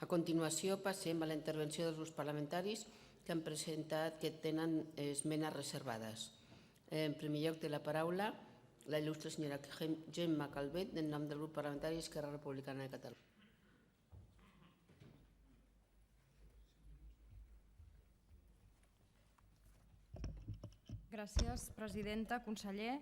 A continuació passem a la intervenció dels grups parlamentaris que han presentat que tenen esmenes reservades. En primer lloc té la paraula la il·lustre senyora Gemma Calvet, en nom del grup parlamentari Esquerra Republicana de Catalunya. Gràcies, presidenta, conseller.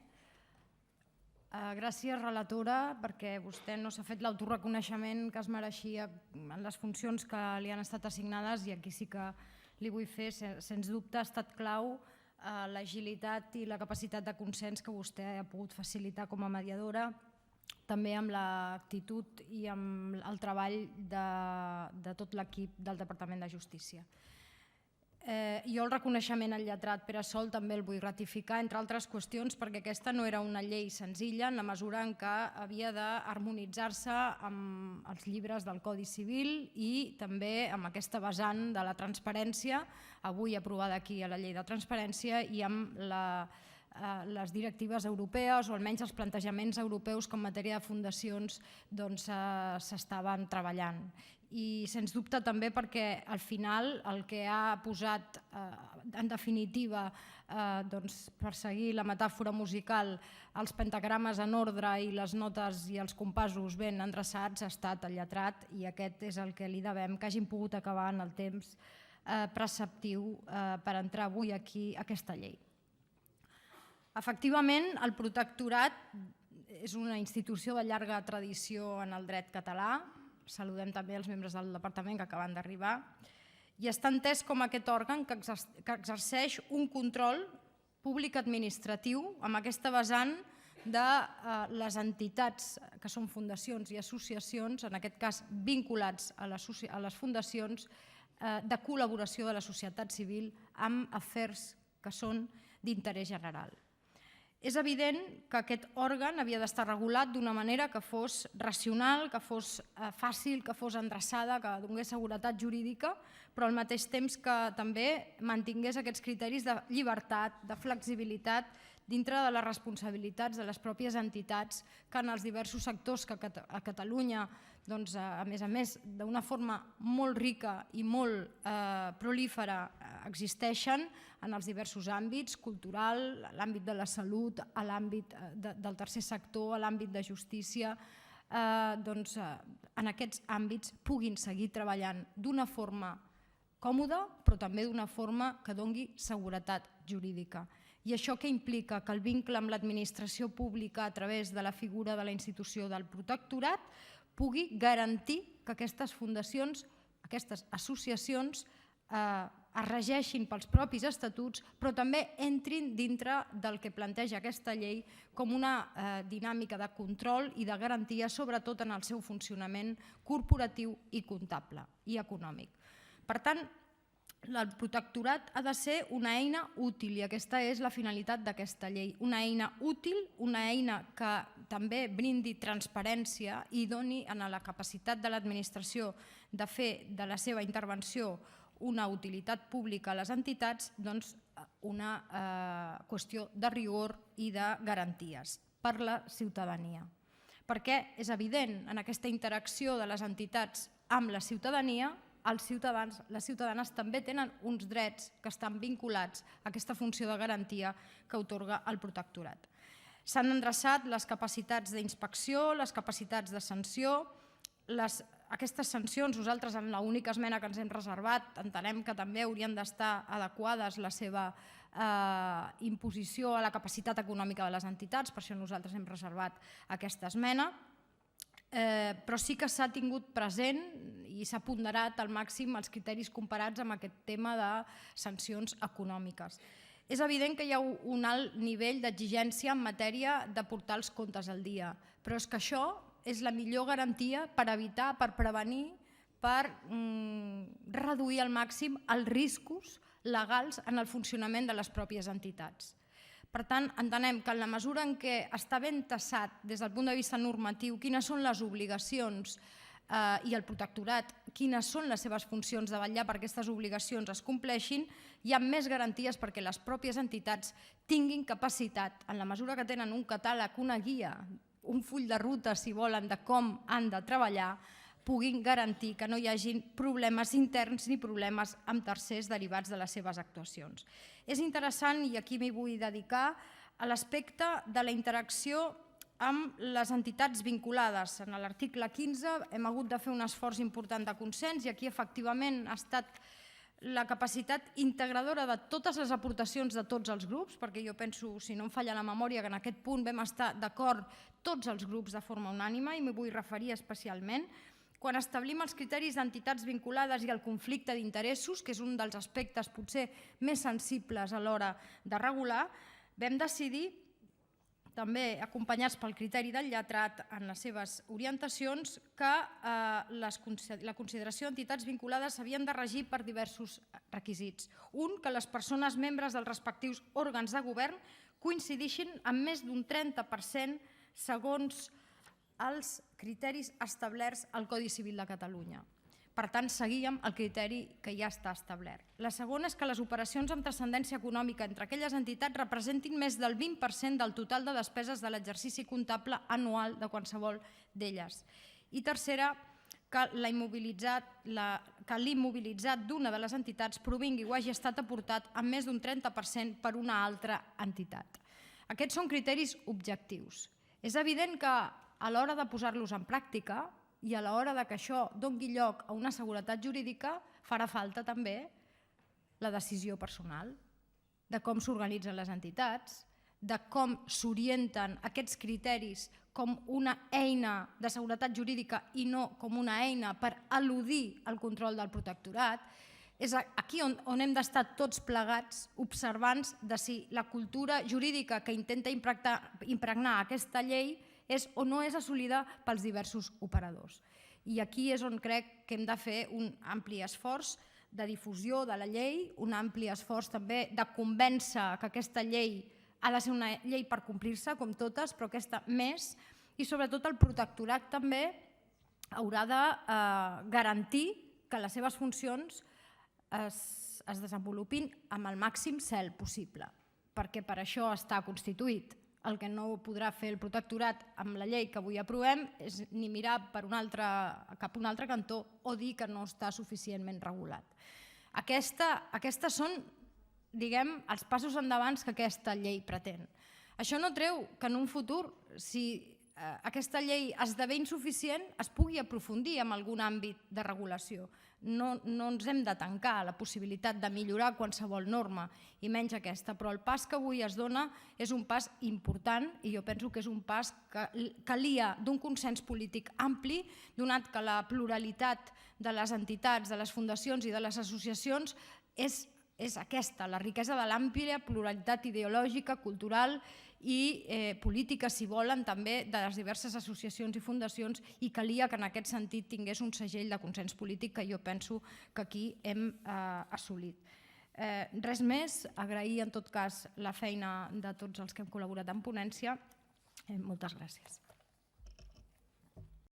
Gràcies, relatora, perquè vostè no s'ha fet l'autoreconeixement que es mereixia en les funcions que li han estat assignades, i aquí sí que li vull fer. Sens dubte ha estat clau l'agilitat i la capacitat de consens que vostè ha pogut facilitar com a mediadora, també amb l'actitud i amb el treball de tot l'equip del Departament de Justícia. Jo el reconeixement al lletrat Pere Sol també el vull ratificar, entre altres qüestions, perquè aquesta no era una llei senzilla en la mesura en què havia d'harmonitzar-se amb els llibres del Codi Civil i també amb aquesta vessant de la transparència, avui aprovada aquí a la llei de transparència, i amb les directives europees o almenys els plantejaments europeus que en matèria de fundacions s'estaven treballant. I sens dubte també perquè al final el que ha posat en definitiva, per seguir la metàfora musical, els pentagrames en ordre i les notes i els compassos ben endreçats ha estat el lletrat, i aquest és el que li devem que hagin pogut acabar en el temps preceptiu per entrar avui aquí aquesta llei. Efectivament, el protectorat és una institució de llarga tradició en el dret català. Saludem també els membres del departament que acaben d'arribar, i està entès com aquest òrgan que exerceix un control públic administratiu amb aquesta vessant de les entitats que són fundacions i associacions, en aquest cas vinculats a les fundacions, de col·laboració de la societat civil amb afers que són d'interès general. És evident que aquest òrgan havia d'estar regulat d'una manera que fos racional, que fos fàcil, que fos endreçada, que donés seguretat jurídica, però al mateix temps que també mantingués aquests criteris de llibertat, de flexibilitat, dintre de les responsabilitats de les pròpies entitats que en els diversos sectors que a Catalunya, a més, d'una forma molt rica i molt prolífera existeixen en els diversos àmbits, cultural, l'àmbit de la salut, l'àmbit del tercer sector, l'àmbit de justícia, en aquests àmbits puguin seguir treballant d'una forma còmoda, però també d'una forma que doni seguretat jurídica. I això què implica? Que el vincle amb l'administració pública a través de la figura de la institució del protectorat pugui garantir que aquestes fundacions, aquestes associacions es regeixin pels propis estatuts, però també entrin dintre del que planteja aquesta llei com una dinàmica de control i de garantia, sobretot en el seu funcionament corporatiu i comptable i econòmic. Per tant, el protectorat ha de ser una eina útil, i aquesta és la finalitat d'aquesta llei. Una eina útil, una eina que també brindi transparència i doni a la capacitat de l'administració de fer de la seva intervenció una utilitat pública a les entitats, una qüestió de rigor i de garanties per la ciutadania. Perquè és evident, en aquesta interacció de les entitats amb la ciutadania, els ciutadans, les ciutadanes també tenen uns drets que estan vinculats a aquesta funció de garantia que atorga el protectorat. S'han endreçat les capacitats d'inspecció, les capacitats de sanció. Aquestes sancions, nosaltres en l'única esmena que ens hem reservat entenem que també haurien d'estar adequades la seva imposició a la capacitat econòmica de les entitats, per això nosaltres hem reservat aquesta esmena, però sí que s'ha tingut present i s'ha ponderat al màxim els criteris comparats amb aquest tema de sancions econòmiques. És evident que hi ha un alt nivell d'exigència en matèria de portar els comptes al dia, però és que això és la millor garantia per evitar, per prevenir, per reduir al màxim els riscos legals en el funcionament de les pròpies entitats. Per tant, entenem que en la mesura en què està ben tassat des del punt de vista normatiu quines són les obligacions i el protectorat, quines són les seves funcions de vetllar perquè aquestes obligacions es compleixin, hi ha més garanties perquè les pròpies entitats tinguin capacitat, en la mesura que tenen un catàleg, una guia, un full de ruta, si volen, de com han de treballar, puguin garantir que no hi hagin problemes interns ni problemes amb tercers derivats de les seves actuacions. És interessant, i aquí m'hi vull dedicar, a l'aspecte de la interacció amb les entitats vinculades. En l'article 15 hem hagut de fer un esforç important de consens i aquí efectivament ha estat la capacitat integradora de totes les aportacions de tots els grups, perquè jo penso, si no em falla la memòria, que en aquest punt vam estar d'acord tots els grups de forma unànime i m'hi vull referir especialment. Quan establim els criteris d'entitats vinculades i el conflicte d'interessos, que és un dels aspectes potser més sensibles a l'hora de regular, vam decidir, també acompanyats pel criteri del lletrat en les seves orientacions, que la consideració d'entitats vinculades s'havien de regir per diversos requisits. Un, que les persones membres dels respectius òrgans de govern coincidixin amb més d'un 30% segons els criteris establerts al Codi Civil de Catalunya. Per tant, seguíem el criteri que ja està establert. La segona és que les operacions amb transcendència econòmica entre aquelles entitats representin més del 20% del total de despeses de l'exercici comptable anual de qualsevol d'elles. I tercera, que l'immobilitzat d'una de les entitats provingui o hagi estat aportat amb més d'un 30% per una altra entitat. Aquests són criteris objectius. És evident que a l'hora de posar-los en pràctica i a l'hora que això doni lloc a una seguretat jurídica, farà falta també la decisió personal de com s'organitzen les entitats, de com s'orienten aquests criteris com una eina de seguretat jurídica i no com una eina per eludir el control del protectorat. És aquí on hem d'estar tots plegats observants de si la cultura jurídica que intenta impregnar aquesta llei és o no és assolida pels diversos operadors. I aquí és on crec que hem de fer un ampli esforç de difusió de la llei, un ampli esforç també de convèncer que aquesta llei ha de ser una llei per complir-se, com totes, però aquesta més, i sobretot el protectorat també haurà de garantir que les seves funcions es desenvolupin amb el màxim zel possible, perquè per això està constituït. El que no podrà fer el protectorat amb la llei que avui aprovem és ni mirar cap a un altre cantó o dir que no està suficientment regulat. Aquests són, diguem, els passos endavant que aquesta llei pretén. Això no treu que en un futur, si aquesta llei esdevé insuficient, es pugui aprofundir en algun àmbit de regulació. No ens hem de tancar a la possibilitat de millorar qualsevol norma, i menys aquesta, però el pas que avui es dona és un pas important i jo penso que és un pas que calia d'un consens polític ampli, donat que la pluralitat de les entitats, de les fundacions i de les associacions és aquesta, la riquesa de l'àmplia pluralitat ideològica, cultural i política, si volen, també de les diverses associacions i fundacions, i calia que en aquest sentit tingués un segell de consens polític que jo penso que aquí hem assolit. Res més, agrair en tot cas la feina de tots els que hem col·laborat en ponència. Moltes gràcies.